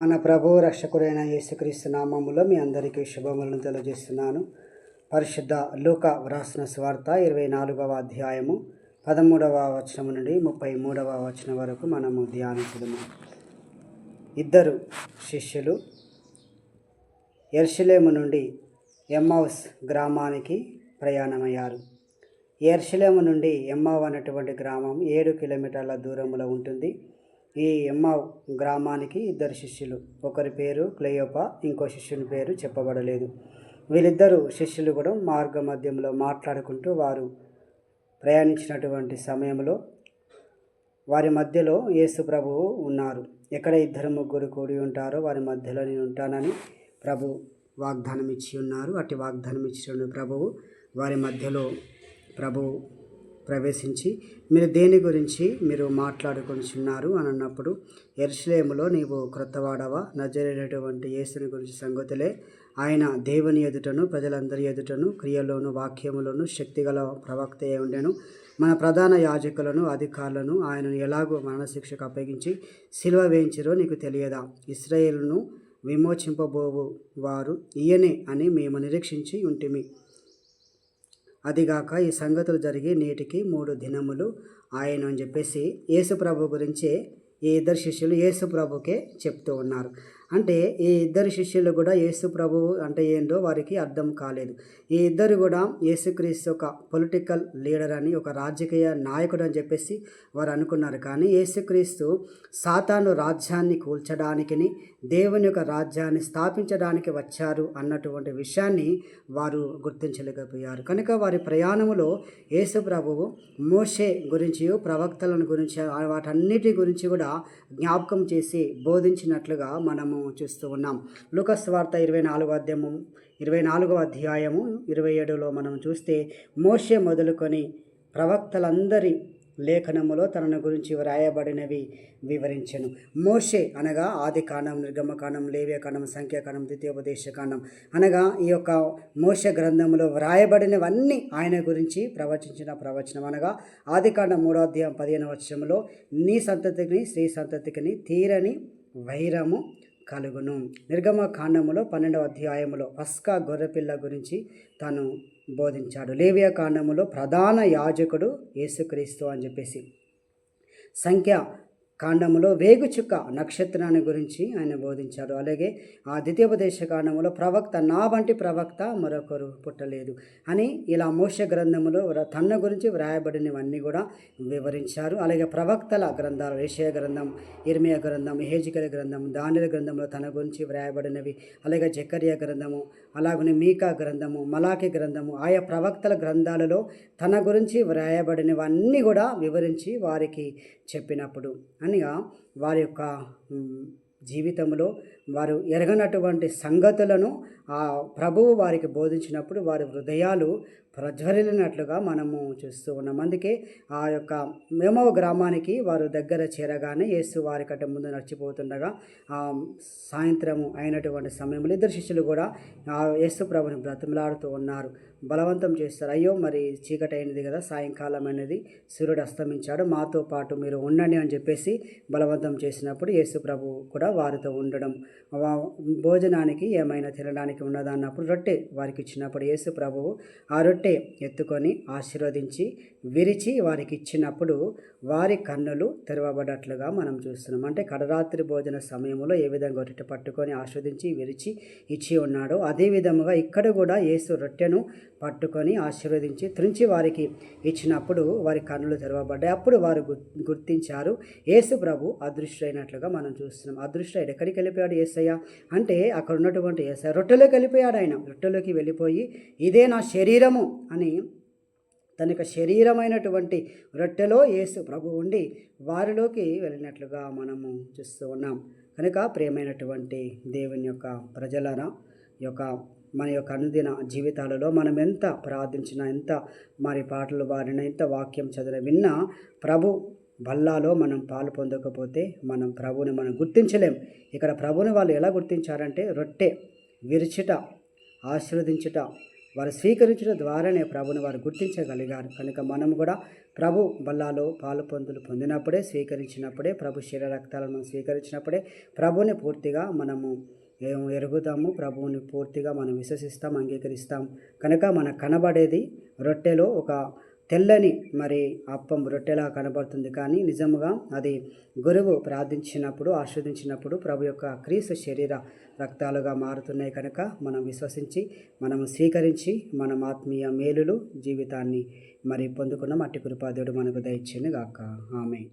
మన ప్రభువు రక్షకుడైన యేసుక్రీస్తు నామములో మీ అందరికీ శుభములను తెలియజేస్తున్నాను. పరిశుద్ధ లూకా వ్రాసిన సువార్త 24వ అధ్యాయము 13వ వచనం నుండి 33వ వచనం వరకు మనము ధ్యానించుదాము. ఇద్దరు శిష్యులు యెరూషలేము నుండి ఎమ్మౌస్ గ్రామానికి ప్రయాణమయ్యారు. యెరూషలేము నుండి ఎమ్మౌ అనేటువంటి గ్రామం 7 కిలోమీటర్ల దూరంలో ఉంటుంది. ఈ ఎమ్మౌ గ్రామానికి ఇద్దరు శిష్యులు, ఒకరి పేరు క్లెయోపా, ఇంకో శిష్యుని పేరు చెప్పబడలేదు. వీళ్ళిద్దరు శిష్యులు కూడా మార్గ మధ్యంలో మాట్లాడుకుంటూ వారు ప్రయాణించినటువంటి సమయంలో వారి మధ్యలో యేసు ప్రభువు ఉన్నారు. ఎక్కడ ఇద్దరు ముగ్గురు కూడి ఉంటారో వారి మధ్యలో నేను ఉంటానని ప్రభు వాగ్దానం ఇచ్చి ఉన్నారు. అట్టి వాగ్దానం ఇచ్చిన ప్రభువు వారి మధ్యలో ప్రభువు ప్రవేశించి, మీరు దేని గురించి మీరు మాట్లాడుకొనిచున్నారు అని అన్నప్పుడు, యెరూషలేములో నీవు క్రొత్తవాడవా, నజరేయుడైనటువంటి యేసుని గురించి సంగతులే. ఆయన దేవుని ఎదుటను ప్రజలందరి ఎదుటను క్రియలోను వాక్యములోను శక్తిగల ప్రవక్త అయి ఉండెను. మన ప్రధాన యాజకులను అధికారులను ఆయనను ఎలాగో మరణశిక్షకు అప్పగించి సిలువ వేయించిరో నీకు తెలియదా? ఇశ్రాయేలును విమోచింపబోవు వారు ఈయనే అని మేము నిరీక్షించి ఉంటిమి. అదిగాక ఈ సంగతులు జరిగి నేటికి 3 దినములు ఆయన అని చెప్పేసి యేసు ప్రభు గురించే ఈ ఇద్దరు శిష్యులు యేసు ప్రభుకే చెప్తూ ఉన్నారు. అంటే ఈ ఇద్దరు శిష్యులు కూడా యేసు ప్రభువు అంటే ఏంటో వారికి అర్థం కాలేదు. ఈ ఇద్దరు కూడా యేసుక్రీస్తు ఒక పొలిటికల్ లీడర్ అని, ఒక రాజకీయ నాయకుడు అని చెప్పేసి వారు అనుకున్నారు. కానీ యేసుక్రీస్తు సాతాను రాజ్యాన్ని కూల్చడానికిని దేవుని యొక్క రాజ్యాన్ని స్థాపించడానికి వచ్చారు అన్నటువంటి విషయాన్ని వారు గుర్తించలేకపోయారు. కనుక వారి ప్రయాణములో యేసు ప్రభువు మోషే గురించి, ప్రవక్తలను గురించి, వాటన్నిటి గురించి కూడా జ్ఞాపకం చేసి బోధించినట్లుగా మనము చూస్తూ ఉన్నాం. లూకా సువార్త 24వ అధ్యాయము 27లో మనం చూస్తే, మోషే మొదలుకొని ప్రవక్తలందరి లేఖనములో తనను గురించి వ్రాయబడినవి వివరించెను. మోషే అనగా ఆదికాండం, నిర్గమకాండం, లేవ్యకాండం, సంఖ్యాకాండం, ద్వితీయోపదేశకాండం అనగా ఈ యొక్క మోషే గ్రంథములో వ్రాయబడినవన్నీ ఆయన గురించి ప్రవచించిన ప్రవచనం. అనగా ఆదికాండం 3వ అధ్యాయం 15వ వచనంలో, నీ సంతతికి స్త్రీ సంతతికి తీరని వైరము కలుగును. నిర్గమకాండములో 12వ అధ్యాయములో పస్కా గొర్రెపిల్ల గురించి తాను బోధించాడు. లేవియా కాండములో ప్రధాన యాజకుడు యేసుక్రీస్తు అని చెప్పేసి, సంఖ్య కాండములో వేగుచుక్క నక్షత్రాన్ని గురించి ఆయన బోధించాడు. అలాగే ఆ ద్వితీయోపదేశ కాండములో ప్రవక్త, నా వంటి ప్రవక్త మరొకరు పుట్టలేదు అని ఇలా మోషే గ్రంథములో తన గురించి వ్రాయబడినవన్నీ కూడా వివరించారు. అలాగే ప్రవక్తల గ్రంథాలు, యెషయా గ్రంథం, ఇర్మియా గ్రంథం, యెహెజ్కేలు గ్రంథం, దానియేలు గ్రంథంలో తన గురించి వ్రాయబడినవి, అలాగే జకర్యా గ్రంథము, అలాగనే మీకా గ్రంథము, మలాకి గ్రంథము, ఆయా ప్రవక్తల గ్రంథాలలో తన గురించి వ్రాయబడినవన్నీ కూడా వివరించి వారికి చెప్పినప్పుడు అనగా వారి యొక్క జీవితంలో వారు ఎరగనటువంటి సంగతులను ఆ ప్రభువు వారికి బోధించినప్పుడు వారి హృదయాలు ప్రజ్వరిల్లినట్లుగా మనము చూస్తూ ఉన్నాం. అందుకే ఆ యొక్క ఎమ్మౌ గ్రామానికి వారు దగ్గర చేరగానే యేసు వారి కంటే ముందు నడిచిపోతుండగా సాయంత్రము అయినటువంటి సమయంలో ఇద్దరు శిష్యులు కూడా యేసు ప్రభుని బ్రతిమలాడుతూ ఉన్నారు, బలవంతం చేస్తారు. అయ్యో, మరి చీకటి అయినది కదా, సాయంకాలం అనేది, సూర్యుడు అస్తమించాడు, మాతో పాటు మీరు ఉండండి అని చెప్పేసి బలవంతం చేసినప్పుడు యేసు ప్రభు కూడా వారితో ఉండడం, భోజనానికి ఏమైనా తినడానికి ఉన్నదా అన్నప్పుడు రొట్టె వారికి ఇచ్చినప్పుడు యేసు ప్రభువు ఆ రొట్టె ఎత్తుకొని ఆశీర్వదించి విరిచి వారికి ఇచ్చినప్పుడు వారి కన్నులు తెరవబడ్డట్లుగా మనం చూస్తున్నాం. అంటే కడరాత్రి భోజన సమయంలో ఏ విధంగా రొట్టె పట్టుకొని ఆస్వాదించి విరిచి ఇచ్చి ఉన్నాడో అదే విధముగా ఇక్కడ కూడా యేసు రొట్టెను పట్టుకొని ఆశీర్వదించి త్రుంచి వారికి ఇచ్చినప్పుడు వారి కన్నులు తెరవబడ్డాయి. అప్పుడు వారు గుర్తించారు యేసు ప్రభు అదృష్టుడైనట్లుగా మనం చూస్తున్నాం. అదృష్టుడు ఎక్కడికి వెళ్ళిపోయాడు యేసయ్య అంటే, అక్కడ ఉన్నటువంటి యేసయ్య రొట్టెలోకి వెళ్ళిపోయాడు. ఆయన రొట్టెలోకి వెళ్ళిపోయి ఇదే నా శరీరము అని తన యొక్క శరీరమైనటువంటి రొట్టెలో యేసు ప్రభు ఉండి వారిలోకి వెళ్ళినట్లుగా మనము చూస్తూ ఉన్నాం. కనుక ప్రియమైనటువంటి దేవుని యొక్క ప్రజలరా, యొక్క మన యొక్క అనుదిన జీవితాలలో మనం ఎంత ప్రార్థించినా, ఎంత మరి పాటలు పాడినా, ఎంత వాక్యం చదివినా, విన్నా ప్రభు బల్లాలో మనం పాలు పొందకపోతే మనం ప్రభుని మనం గుర్తించలేం. ఇక్కడ ప్రభుని వాళ్ళు ఎలా గుర్తించారంటే రొట్టె విరుచుట, ఆశీర్వదించుట, వారు స్వీకరించడం ద్వారానే ప్రభుని వారు గుర్తించగలిగారు. కనుక మనం కూడా ప్రభు బల్లాలో పాలు పొందినప్పుడే, స్వీకరించినప్పుడే, ప్రభు శరీర రక్తాలను మనం స్వీకరించినప్పుడే ప్రభుని పూర్తిగా మనము ఎరుగుతాము. ప్రభువుని పూర్తిగా మనం విశ్వసిస్తాం, అంగీకరిస్తాం. కనుక మనకు కనబడేది రొట్టెలో ఒక తెల్లని అప్పం రొట్టెలా కనబడుతుంది, కానీ నిజముగా అది గురువు ప్రార్థించినప్పుడు, ఆస్వాదించినప్పుడు ప్రభు యొక్క క్రీస్తు శరీర రక్తాలుగా మారుతున్నాయి. కనుక మనం విశ్వసించి, మనము స్వీకరించి, మనం ఆత్మీయ మేలులు జీవితాన్ని పొందుకున్నాం. అట్టి కృపా దేవుడు మనకు దయచేయును గాక. ఆమేన్.